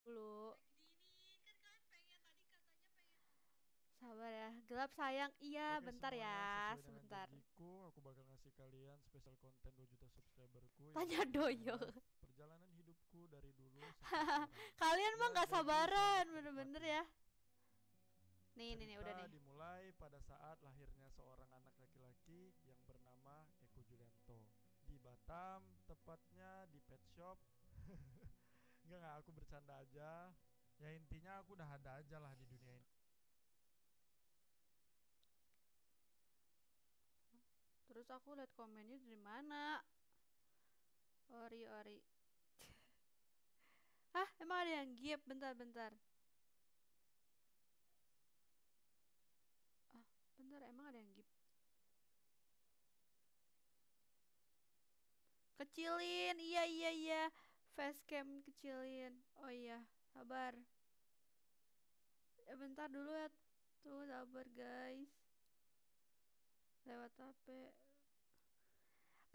Dulu. Lagi diinin kan kalian pengen tadi katanya pengen nonton. Sabar ya. Gelap sayang. Iya, Oke bentar ya. semuanya, sesuai dengan Sebentar. janjiku, aku bakal ngasih kalian spesial konten 2 juta subscriberku, Tanya yaitu Drop My Doyo. Life, perjalanan hidupku dari dulu sampai sekarang. Kalian mah Ya, nggak jadi sabaran, selamat bener-bener menikmati. ya. Nih, udah Cerita nih. dimulai pada saat lahirnya seorang anak laki-laki yang bernama Eko Julianto di Batam, tepatnya di pet shop. Enggak, aku bercanda aja. Ya intinya aku udah ada aja lah di dunia ini. Terus aku lihat komennya dari mana? Ori. Hah, emang ada yang gift? Bentar. Ah, bentar, emang ada yang gift? Kecilin, iya. Facecam kecilin. Oh iya, sabar. Bentar dulu ya. Tuh, sabar guys. Lewat HP.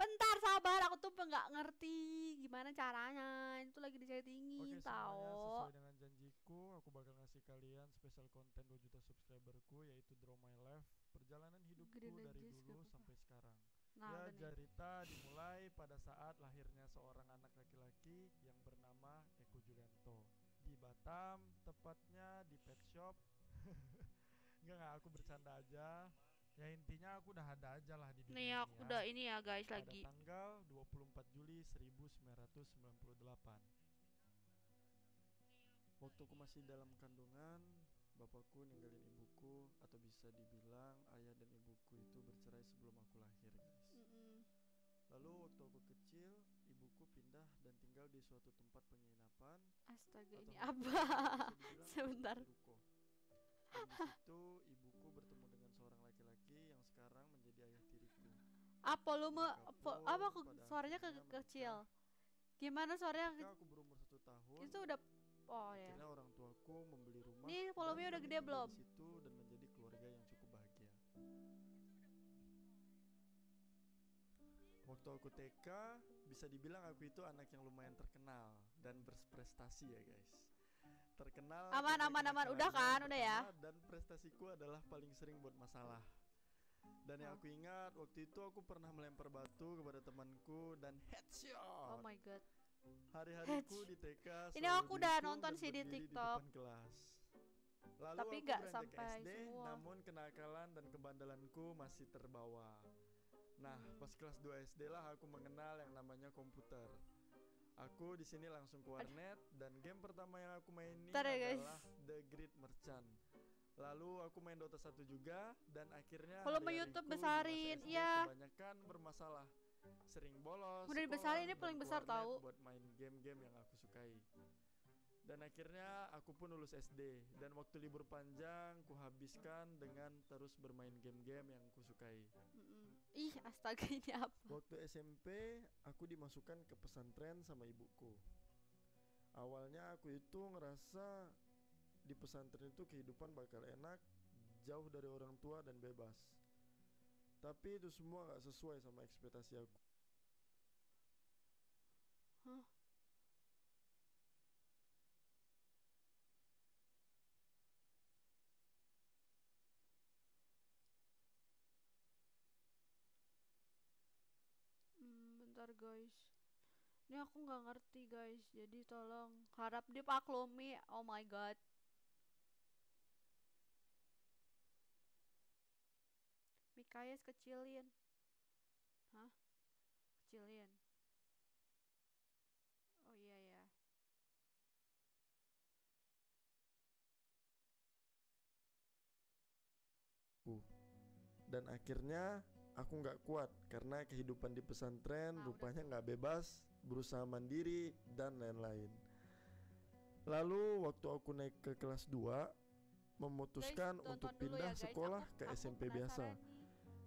Bentar sabar, aku tuh nggak ngerti gimana caranya. Itu lagi disettingin, Oke semuanya, tau. sesuai dengan janjiku, aku bakal ngasih kalian spesial konten 2 juta subscriberku, yaitu Draw My Life, perjalanan hidupku Gedein dari aja, gak dulu apa-apa. sampai sekarang. Nah, Ya, udah nih. cerita dimulai pada saat lahirnya seorang anak laki-laki yang bernama Eko Julianto di Batam, tepatnya di pet shop. Enggak, aku bercanda aja. Ya intinya aku udah ada aja lah di Nih dunia ini aku udah ya. ini ya guys Pada lagi. tanggal 24 Juli 1998. Waktu aku masih dalam kandungan, bapakku ninggalin ibuku, atau bisa dibilang ayah dan ibuku itu bercerai sebelum aku lahir, guys. Mm-mm. Lalu waktu aku kecil, ibuku pindah dan tinggal di suatu tempat penginapan Astaga, atau ini mungkin apa? bisa dibilang Sebentar. seperti ruko. Dan di situ ibuku bertemu dengan seorang laki-laki yang sekarang menjadi ayah tiriku. Apa lu mau Mereka pun apa pada suaranya akhirnya kecil? menikah. Gimana suaranya Ketika aku berumur 1 tahun, itu udah. Oh ya. akhirnya orang tuaku membeli rumah Nih dan volumenya udah kami gede tinggal belum? di situ dan menjadi keluarga yang cukup bahagia. Waktu aku TK, bisa dibilang aku itu anak yang lumayan terkenal dan berprestasi ya guys. Terkenal Aman. karena Udah kenakalannya kan? yang Udah ya. pertama, dan prestasiku adalah paling sering buat masalah. Dan yang Oh. aku ingat waktu itu aku pernah melempar batu kepada temanku dan Oh headshot. my god. Hari-hariku di TK Ini selalu aku udah dihukum nonton dan sih di berdiri di TikTok. depan kelas. Lalu Tapi aku nggak beranjak ke sampai SD, semua. namun kenakalan dan kebandalanku masih terbawa. Nah, pas kelas 2 SD lah aku mengenal yang namanya komputer. Aku di sini langsung ke warnet dan game pertama yang aku mainin Bentar ya guys. adalah The Great Merchant. Lalu aku main Dota 1 juga dan akhirnya Volume hari-hariku YouTube di masa besarin. SD Iya. kebanyakan bermasalah. Sering bolos Udah dibesarin, sekolah ini paling dan ke besar warnet tahu. buat main game-game yang aku sukai. Dan akhirnya aku pun lulus SD dan waktu libur panjang kuhabiskan dengan terus bermain game-game yang kusukai. Ih, astaga ini apa? Waktu SMP aku dimasukkan ke pesantren sama ibuku. Awalnya aku itu ngerasa di pesantren itu kehidupan bakal enak, jauh dari orang tua dan bebas. Tapi itu semua gak sesuai sama ekspektasi aku. Hah? Bentar guys. Ini aku nggak ngerti guys. Jadi tolong harap dipaklumi. Oh my god. Mikayes kecilin. Hah? Kecilin. Oh iya ya. Dan akhirnya aku gak kuat karena kehidupan di pesantren rupanya gak bebas, berusaha mandiri dan lain-lain. Lalu waktu aku naik ke kelas 2, memutuskan Guys, untuk tonton dulu ya, pindah guys. sekolah ke Aku SMP biasa. penasaran nih.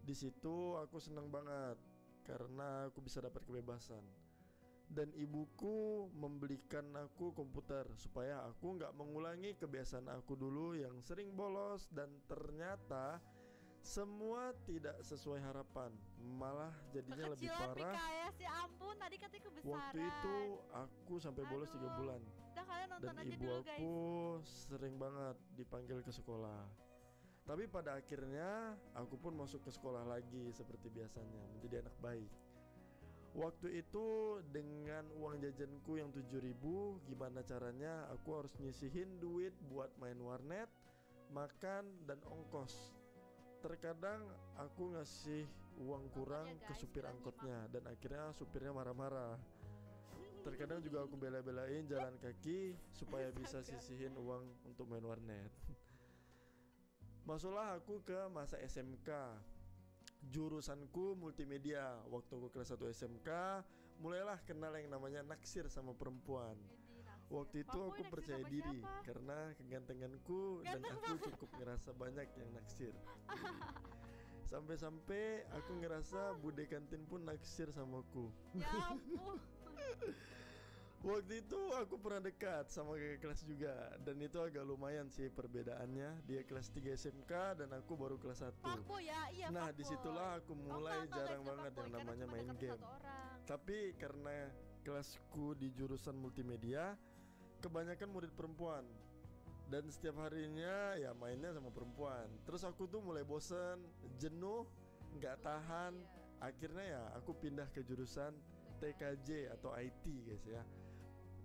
Di situ aku senang banget karena aku bisa dapat kebebasan. Dan ibuku membelikan aku komputer supaya aku nggak mengulangi kebiasaan aku dulu yang sering bolos, dan ternyata semua tidak sesuai harapan, malah jadinya lebih Kekecilan parah. Mikayes, ya ampun, tadi katanya kebesaran. Waktu itu aku sampai bolos 3 bulan. Udah kalian nonton dan aja ibu dulu aku guys. sering banget dipanggil ke sekolah. Tapi pada akhirnya aku pun masuk ke sekolah lagi seperti biasanya, menjadi anak baik. Waktu itu dengan uang jajanku yang 7.000, gimana caranya aku harus nyisihin duit buat main warnet, makan, dan ongkos. Terkadang aku ngasih uang kurang ya, ke guys, supir jangan angkotnya, dan akhirnya supirnya marah-marah. Terkadang juga aku bela-belain jalan kaki supaya bisa sisihin uang untuk main warnet. Masuklah aku ke masa SMK. Jurusanku multimedia. Waktu aku kelas 1 SMK, mulailah kenal yang namanya naksir sama perempuan. Jadi, naksir. Waktu itu Pak Boy aku naksir percaya sama diri siapa? karena kegantenganku dan aku cukup ngerasa banyak yang naksir. Sampai-sampai aku ngerasa bude kantin pun naksir sama aku. Ya ampun. Waktu itu aku pernah dekat sama kakak kelas juga, dan itu agak lumayan sih perbedaannya. Dia kelas 3 SMK dan aku baru kelas 1. Fuckboy ya, iya Nah, fuckboy. disitulah aku mulai Enggak, jarang guys, banget fuckboy, yang karena namanya cuma main deketin game. satu orang. Tapi karena kelasku di jurusan multimedia, kebanyakan murid perempuan. Dan setiap harinya ya mainnya sama perempuan. Terus aku tuh mulai bosen, jenuh, nggak tahan. Iya. Akhirnya ya aku pindah ke jurusan TKJ atau IT guys ya.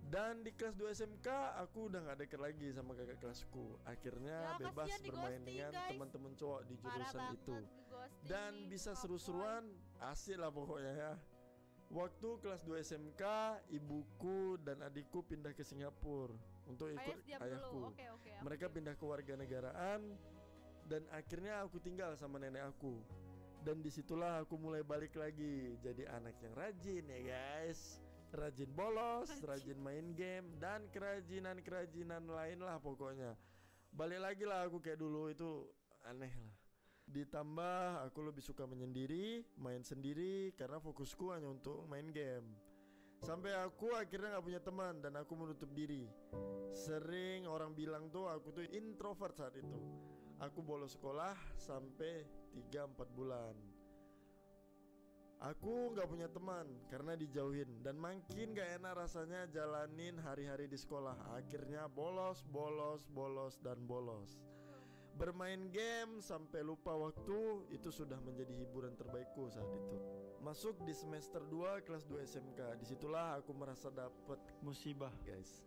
Dan di kelas 2 SMK aku udah gak deket lagi sama kakak kelasku. Ya, Akhirnya bebas kasihan di bermain ghosting, dengan guys. teman-teman cowok di Parah jurusan banget itu. nge-ghosting Dan nih, bisa fuckboy. seru-seruan, asik lah pokoknya ya. Waktu kelas 2 SMK, ibuku dan adikku pindah ke Singapura untuk ikut Ayah diam ayahku. dulu. Oke, aku Mereka diam. pindah ke warganegaraan, dan akhirnya aku tinggal sama nenek aku. Dan disitulah aku mulai balik lagi jadi anak yang rajin ya guys. Rajin bolos, rajin main game, dan kerajinan-kerajinan lain lah pokoknya. Balik lagi lah aku kayak dulu, itu aneh lah. Ditambah aku lebih suka menyendiri, main sendiri, karena fokusku hanya untuk main game. Sampai aku akhirnya gak punya teman dan aku menutup diri. Sering orang bilang tuh aku tuh introvert saat itu. Aku bolos sekolah sampai 3-4 bulan. Aku gak punya teman karena dijauhin, dan makin gak enak rasanya jalanin hari-hari di sekolah. Akhirnya bolos, dan bolos. Bermain game sampai lupa waktu, itu sudah menjadi hiburan terbaikku saat itu. Masuk di semester 2 kelas 2 SMK. Disitulah aku merasa dapat musibah guys.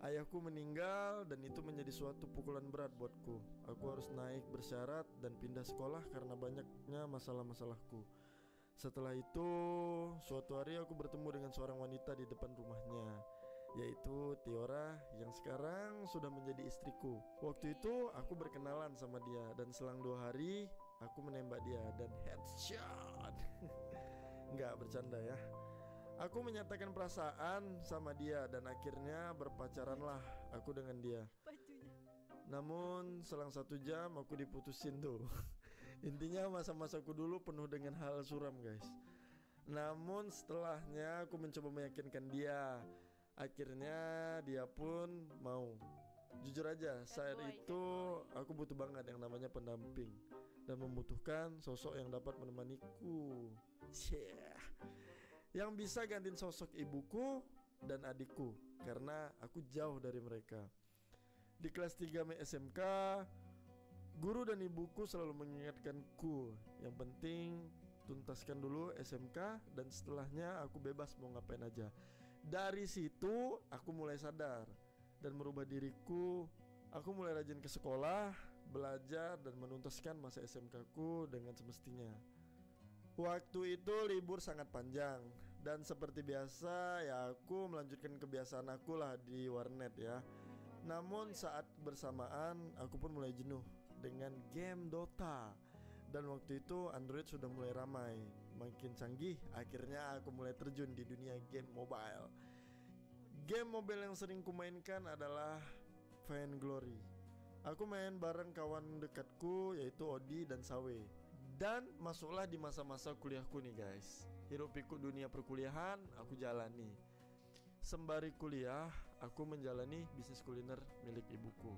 Ayahku meninggal dan itu menjadi suatu pukulan berat buatku. Aku harus naik bersyarat dan pindah sekolah karena banyaknya masalah-masalahku. Setelah itu, suatu hari aku bertemu dengan seorang wanita di depan rumahnya, yaitu Tiora yang sekarang sudah menjadi istriku. Waktu itu aku berkenalan sama dia, dan selang 2 hari aku menembak dia dan headshot. Nggak bercanda ya. Aku menyatakan perasaan sama dia dan akhirnya berpacaranlah aku dengan dia. Bajunya. Namun selang 1 jam aku diputusin tuh. Intinya masa-masaku dulu penuh dengan hal suram guys. Namun setelahnya aku mencoba meyakinkan dia. Akhirnya dia pun mau. Jujur aja saat itu aku butuh banget yang namanya pendamping, dan membutuhkan sosok yang dapat menemaniku. Yang bisa gantiin sosok ibuku dan adikku, karena aku jauh dari mereka. Di kelas 3 SMK, guru dan ibuku selalu mengingatkanku, yang penting tuntaskan dulu SMK dan setelahnya aku bebas mau ngapain aja. Dari situ aku mulai sadar dan merubah diriku. Aku mulai rajin ke sekolah, belajar dan menuntaskan masa SMK-ku dengan semestinya. Waktu itu libur sangat panjang, dan seperti biasa ya aku melanjutkan kebiasaan aku lah di warnet ya. Namun saat bersamaan aku pun mulai jenuh dengan game Dota. Dan waktu itu Android sudah mulai ramai, makin canggih. Akhirnya aku mulai terjun di dunia game mobile. Game mobile yang sering kumainkan adalah Vainglory. Aku main bareng kawan dekatku yaitu Odi dan Sawe. Dan masuklah di masa-masa kuliahku nih guys. Hiruk pikuk dunia perkuliahan aku jalani. Sembari kuliah, aku menjalani bisnis kuliner milik ibuku.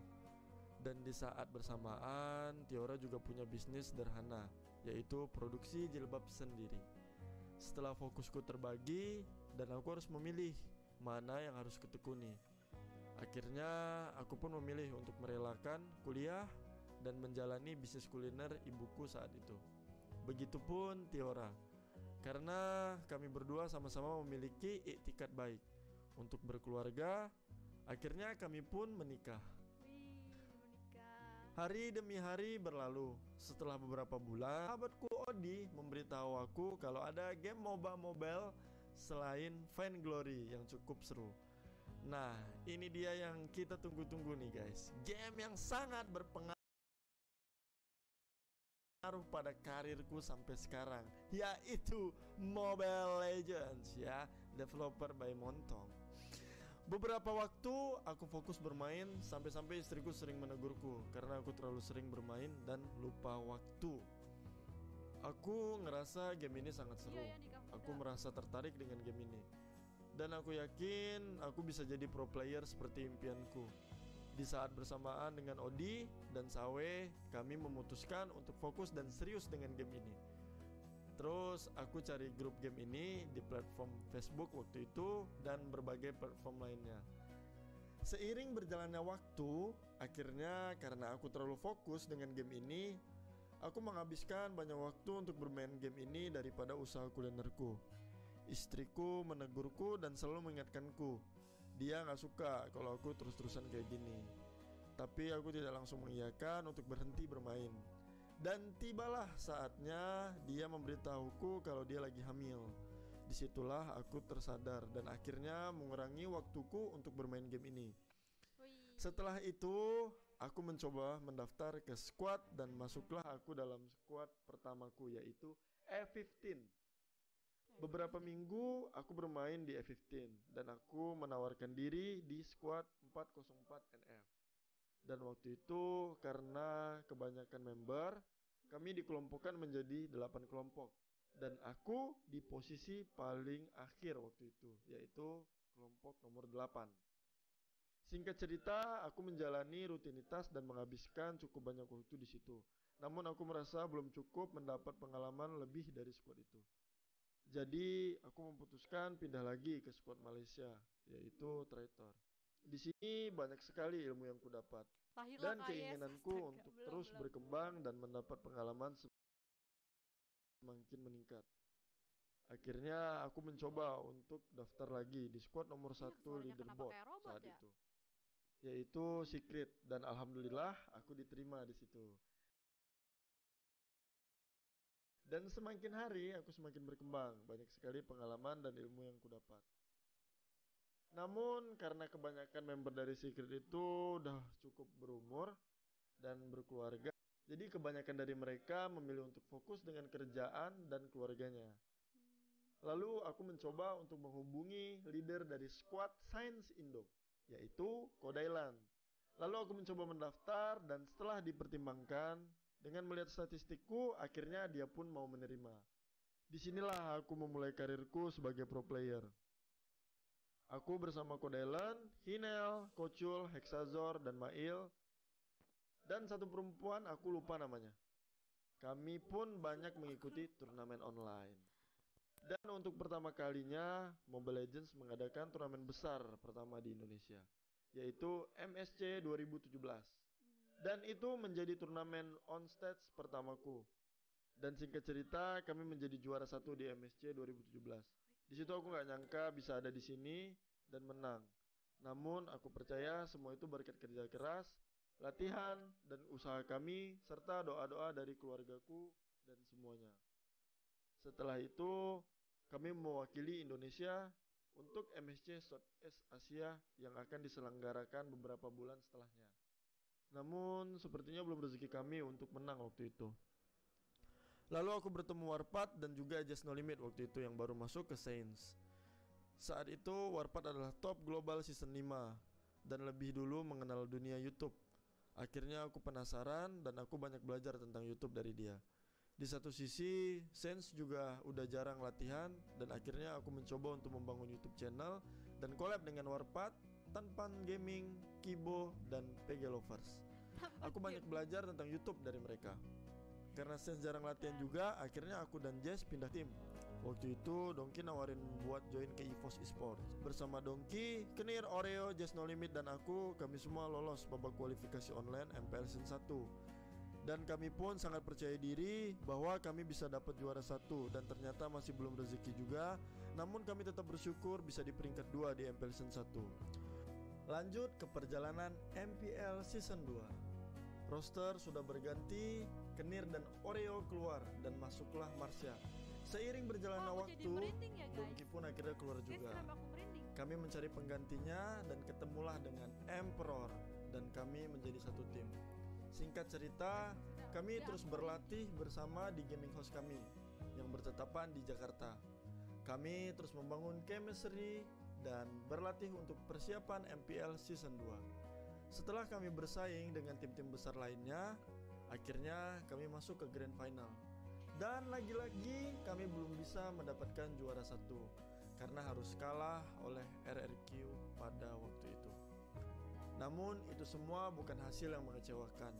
Dan di saat bersamaan, Tiora juga punya bisnis sederhana, yaitu produksi jilbab sendiri. Setelah fokusku terbagi, dan aku harus memilih mana yang harus kutekuni. Akhirnya aku pun memilih untuk merelakan kuliah dan menjalani bisnis kuliner ibuku saat itu. Begitupun Tiora, karena kami berdua sama-sama memiliki iktikat baik untuk berkeluarga. Akhirnya kami pun menikah. Wih, menikah. Hari demi hari berlalu. Setelah beberapa bulan, sahabatku Odi memberitahu aku kalau ada game MOBA mobile selain Vainglory yang cukup seru. Nah, ini dia yang kita tunggu-tunggu nih guys. Game yang sangat berpengaruh pada karirku sampai sekarang, yaitu Mobile Legends ya, developer by Montong. Beberapa waktu aku fokus bermain sampai-sampai istriku sering menegurku karena aku terlalu sering bermain dan lupa waktu. Aku ngerasa game ini sangat seru. Iya, yang nikah muda. Aku merasa tertarik dengan game ini. Dan aku yakin aku bisa jadi pro player seperti impianku. Di saat bersamaan dengan Odi dan Sawe, kami memutuskan untuk fokus dan serius dengan game ini. Terus aku cari grup game ini di platform Facebook waktu itu dan berbagai platform lainnya. Seiring berjalannya waktu, akhirnya karena aku terlalu fokus dengan game ini, aku menghabiskan banyak waktu untuk bermain game ini daripada usaha kulinerku. Istriku menegurku dan selalu mengingatkanku. Dia gak suka kalau aku terus-terusan kayak gini. Tapi aku tidak langsung mengiyakan untuk berhenti bermain. Dan tibalah saatnya dia memberitahuku kalau dia lagi hamil. Disitulah aku tersadar dan akhirnya mengurangi waktuku untuk bermain game ini. Wih. Setelah itu, aku mencoba mendaftar ke squad dan masuklah aku dalam squad pertamaku, yaitu F15. Beberapa minggu aku bermain di F15 dan aku menawarkan diri di squad 404 NF. Dan waktu itu karena kebanyakan member, kami dikelompokkan menjadi 8 kelompok. Dan aku di posisi paling akhir waktu itu, yaitu kelompok nomor 8. Singkat cerita, aku menjalani rutinitas dan menghabiskan cukup banyak waktu di situ. Namun aku merasa belum cukup mendapat pengalaman lebih dari squad itu. Jadi aku memutuskan pindah lagi ke squad Malaysia, yaitu Traitor. Di sini banyak sekali ilmu yang kudapat Lahirlah dan KS, keinginanku astaga. untuk Belum, terus belum. berkembang dan mendapat pengalaman semakin meningkat. Akhirnya aku mencoba untuk daftar lagi di squad nomor Iya, 1 suaranya kenapa leaderboard kayak robot saat ya? itu, yaitu Secret, dan alhamdulillah aku diterima di situ. Dan semakin hari aku semakin berkembang, banyak sekali pengalaman dan ilmu yang kudapat. Namun karena kebanyakan member dari Secret itu udah cukup berumur dan berkeluarga, jadi kebanyakan dari mereka memilih untuk fokus dengan kerjaan dan keluarganya. Lalu aku mencoba untuk menghubungi leader dari squad Science Indo, yaitu Kodailan. Lalu aku mencoba mendaftar dan setelah dipertimbangkan, dengan melihat statistikku, akhirnya dia pun mau menerima. Disinilah aku memulai karirku sebagai pro player. Aku bersama Kodailan, Hinel, Kocul, Hexazor, dan Mail, dan satu perempuan aku lupa namanya. Kami pun banyak mengikuti turnamen online. Dan untuk pertama kalinya, Mobile Legends mengadakan turnamen besar pertama di Indonesia, yaitu MSC 2017. Dan itu menjadi turnamen on stage pertamaku. Dan singkat cerita, kami menjadi juara 1 di MSC 2017. Di situ aku nggak nyangka bisa ada di sini dan menang. Namun aku percaya semua itu berkat kerja keras, latihan, dan usaha kami, serta doa-doa dari keluargaku dan semuanya. Setelah itu, kami mewakili Indonesia untuk MSC Southeast Asia yang akan diselenggarakan beberapa bulan setelahnya. Namun sepertinya belum rezeki kami untuk menang waktu itu. Lalu aku bertemu Warpath dan juga Just No Limit waktu itu yang baru masuk ke Saints. Saat itu Warpath adalah top global season 5 dan lebih dulu mengenal dunia YouTube. Akhirnya aku penasaran dan aku banyak belajar tentang YouTube dari dia. Di satu sisi, Saints juga udah jarang latihan dan akhirnya aku mencoba untuk membangun YouTube channel dan collab dengan Warpath, Tanpan Gaming, Kibo, dan PG Lovers. Aku banyak belajar tentang YouTube dari mereka. Karena Saints jarang latihan juga, akhirnya aku dan Jess pindah tim. Waktu itu Dongki nawarin buat join ke EVOS Esports. Bersama Dongki, Kenir, Oreo, Just No Limit dan aku, kami semua lolos babak kualifikasi online MPL Season 1. Dan kami pun sangat percaya diri bahwa kami bisa dapat juara 1. Dan ternyata masih belum rezeki juga. Namun kami tetap bersyukur bisa di peringkat 2 di MPL Season 1. Lanjut ke perjalanan MPL Season 2. Roster sudah berganti, Kenir dan Oreo keluar dan masuklah Marsha. Seiring berjalannya waktu, Dongki pun akhirnya keluar juga. Kami mencari penggantinya dan ketemulah dengan Emperor dan kami menjadi satu tim. Singkat cerita, kami terus berlatih bersama di gaming house kami yang bertetapan di Jakarta. Kami terus membangun chemistry dan berlatih untuk persiapan MPL Season 2. Setelah kami bersaing dengan tim-tim besar lainnya, akhirnya kami masuk ke Grand Final. Dan lagi-lagi kami belum bisa mendapatkan juara 1 karena harus kalah oleh RRQ pada waktu itu. Namun itu semua bukan hasil yang mengecewakan.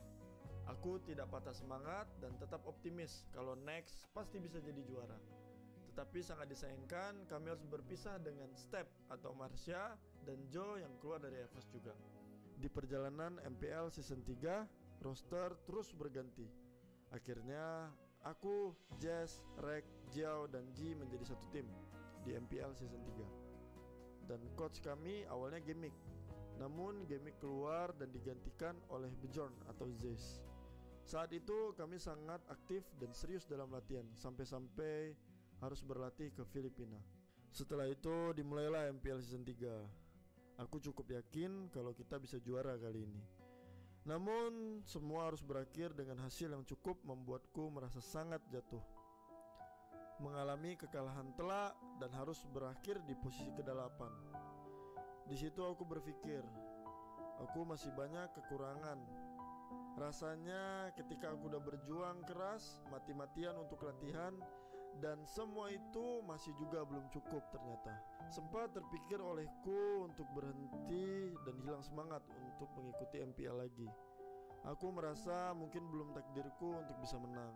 Aku tidak patah semangat dan tetap optimis kalau next pasti bisa jadi juara. Tetapi sangat disayangkan kami harus berpisah dengan Step atau Marsha dan Joe yang keluar dari EVOS juga. Di perjalanan MPL Season 3, roster terus berganti. Akhirnya aku, Jess, Rek, Jiao, dan Ji menjadi satu tim di MPL Season 3. Dan coach kami awalnya Gimmick. Namun Gimmick keluar dan digantikan oleh Bjorn atau Zeus. Saat itu kami sangat aktif dan serius dalam latihan, sampai-sampai harus berlatih ke Filipina. Setelah itu dimulailah MPL Season 3. Aku cukup yakin kalau kita bisa juara kali ini. Namun semua harus berakhir dengan hasil yang cukup membuatku merasa sangat jatuh. Mengalami kekalahan telak dan harus berakhir di posisi ke-8. Di situ aku berpikir, aku masih banyak kekurangan. Rasanya ketika aku udah berjuang keras, mati-matian untuk latihan, dan semua itu masih juga belum cukup ternyata. Sempat terpikir olehku untuk berhenti dan hilang semangat untuk mengikuti MPL lagi. Aku merasa mungkin belum takdirku untuk bisa menang.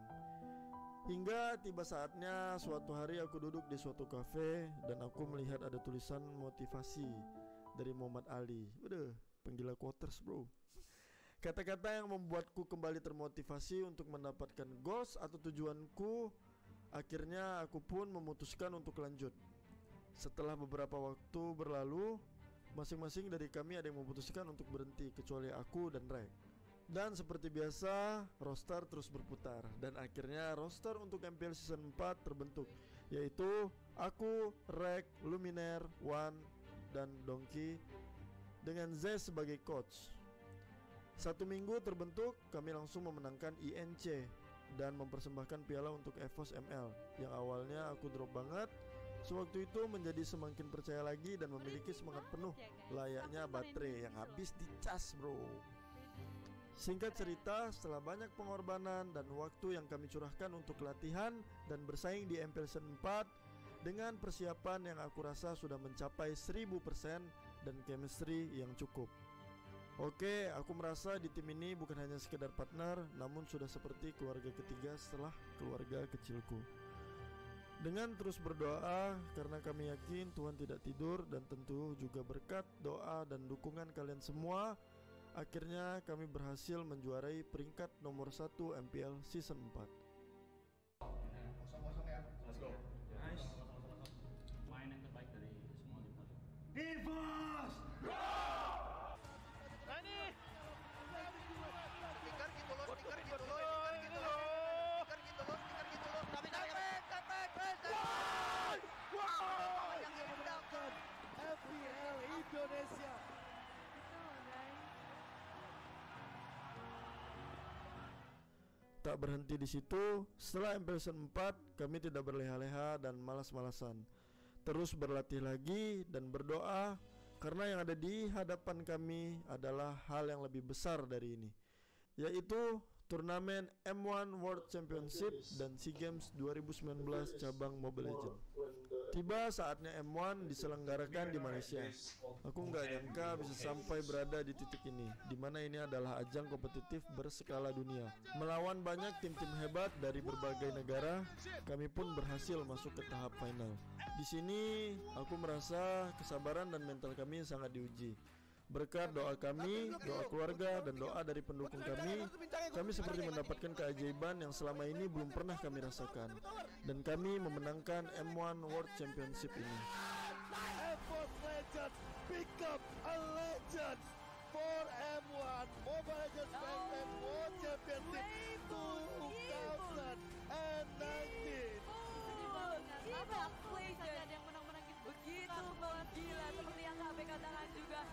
Hingga tiba saatnya suatu hari aku duduk di suatu kafe dan aku melihat ada tulisan motivasi dari Muhammad Ali. Waduh, penggila quotes bro. Kata-kata yang membuatku kembali termotivasi untuk mendapatkan goals atau tujuanku. Akhirnya aku pun memutuskan untuk lanjut. Setelah beberapa waktu berlalu, masing-masing dari kami ada yang memutuskan untuk berhenti, kecuali aku dan Rek. Dan seperti biasa, roster terus berputar. Dan akhirnya roster untuk MPL Season 4 terbentuk, yaitu aku, Rek, Luminer, Wan, dan Dongki dengan Z sebagai coach. 1 minggu terbentuk, kami langsung memenangkan INC dan mempersembahkan piala untuk EVOS ML yang awalnya aku drop banget. Sewaktu itu menjadi semakin percaya lagi dan memiliki semangat penuh layaknya baterai yang habis dicas bro. Singkat cerita, setelah banyak pengorbanan dan waktu yang kami curahkan untuk latihan dan bersaing di MPL Season 4 dengan persiapan yang aku rasa sudah mencapai 1000% dan chemistry yang cukup. Oke, aku merasa di tim ini bukan hanya sekedar partner, namun sudah seperti keluarga ketiga setelah keluarga kecilku. Dengan terus berdoa, karena kami yakin Tuhan tidak tidur, dan tentu juga berkat doa dan dukungan kalian semua, akhirnya kami berhasil menjuarai peringkat nomor 1 MPL Season 4. Kosong-kosong ya. Let's go. Nice. Main yang terbaik dari semua di Bali. EVOS! Stiker gitu loh, stiker gitu loh, stiker gitu loh, stiker gitu loh, stiker gitu loh. Tapi yang diundang. FPL Indonesia. Tak berhenti di situ, setelah MPL Season 4 kami tidak berleha-leha dan malas-malasan. Terus berlatih lagi dan berdoa, karena yang ada di hadapan kami adalah hal yang lebih besar dari ini, yaitu turnamen M1 World Championship dan SEA Games 2019 cabang Mobile Legends. Tiba saatnya M1 diselenggarakan di Malaysia. Aku nggak nyangka bisa sampai berada di titik ini, dimana ini adalah ajang kompetitif berskala dunia. Melawan banyak tim-tim hebat dari berbagai negara, kami pun berhasil masuk ke tahap final. Di sini aku merasa kesabaran dan mental kami sangat diuji. Berkat doa kami, doa keluarga, dan doa dari pendukung kami seperti mendapatkan keajaiban yang selama ini belum pernah kami rasakan. Dan kami memenangkan M1 World Championship ini. EVOS Legends become a legend for M1 Mobile Legends Ranked World Championship 2019. EVOS Legends begitu menggila seperti yang KB katakan juga.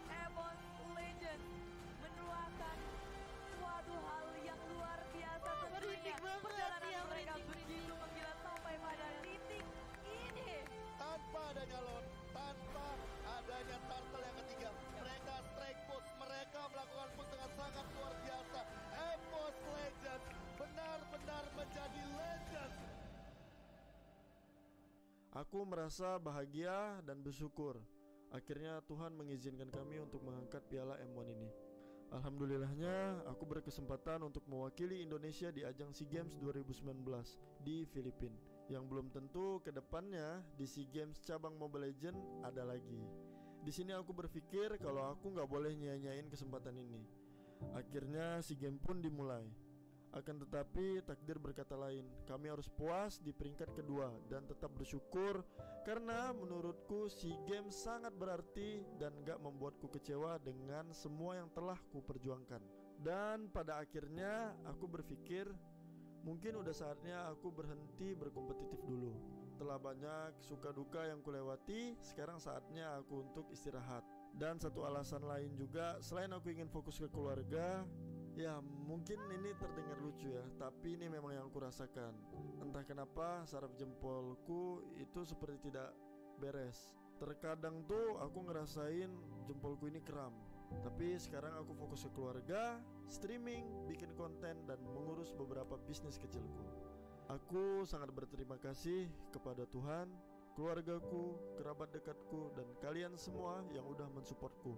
EVOS Legends menuakan suatu hal yang luar biasa tentunya. Perjalanan mereka begitu menggila sampai pada titik ini. Tanpa adanya Lon, tanpa adanya Turtle yang ketiga, mereka strike push, mereka melakukan push dengan sangat luar biasa. EVOS Legends benar-benar menjadi legend. Aku merasa bahagia dan bersyukur. Akhirnya Tuhan mengizinkan kami untuk mengangkat piala M1 ini. Alhamdulillahnya aku berkesempatan untuk mewakili Indonesia di ajang SEA Games 2019 di Filipina. Yang belum tentu kedepannya di SEA Games cabang Mobile Legends ada lagi. Di sini aku berpikir kalau aku nggak boleh nyanyain kesempatan ini. Akhirnya SEA Games pun dimulai. Akan tetapi takdir berkata lain. Kami harus puas di peringkat kedua dan tetap bersyukur karena menurutku SEA Games sangat berarti dan gak membuatku kecewa dengan semua yang telah ku perjuangkan. Dan pada akhirnya aku berpikir mungkin udah saatnya aku berhenti berkompetitif dulu. Telah banyak suka duka yang kulewati, sekarang saatnya aku untuk istirahat. Dan satu alasan lain juga, selain aku ingin fokus ke keluarga. Ya mungkin ini terdengar lucu ya, tapi ini memang yang aku rasakan. Entah kenapa saraf jempolku itu seperti tidak beres. Terkadang tuh aku ngerasain jempolku ini kram. Tapi sekarang aku fokus ke keluarga, streaming, bikin konten, dan mengurus beberapa bisnis kecilku. Aku sangat berterima kasih kepada Tuhan, keluargaku, kerabat dekatku, dan kalian semua yang udah mensupportku.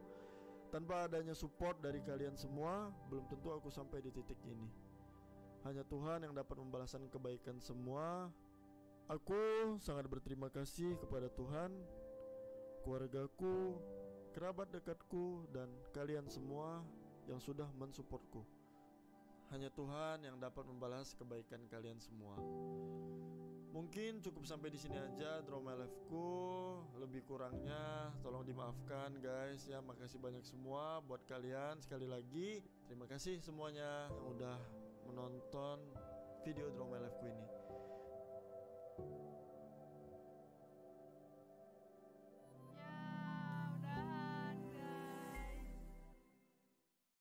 Tanpa adanya support dari kalian semua, belum tentu aku sampai di titik ini. Hanya Tuhan yang dapat membalaskan kebaikan semua. Aku sangat berterima kasih kepada Tuhan, keluargaku, kerabat dekatku, dan kalian semua yang sudah mensupportku. Hanya Tuhan yang dapat membalas kebaikan kalian semua. Mungkin cukup sampai di sini aja Draw My Life-ku. Lebih kurangnya tolong dimaafkan guys ya. Makasih banyak semua buat kalian. Sekali lagi terima kasih semuanya yang udah menonton video Draw My Life-ku ini.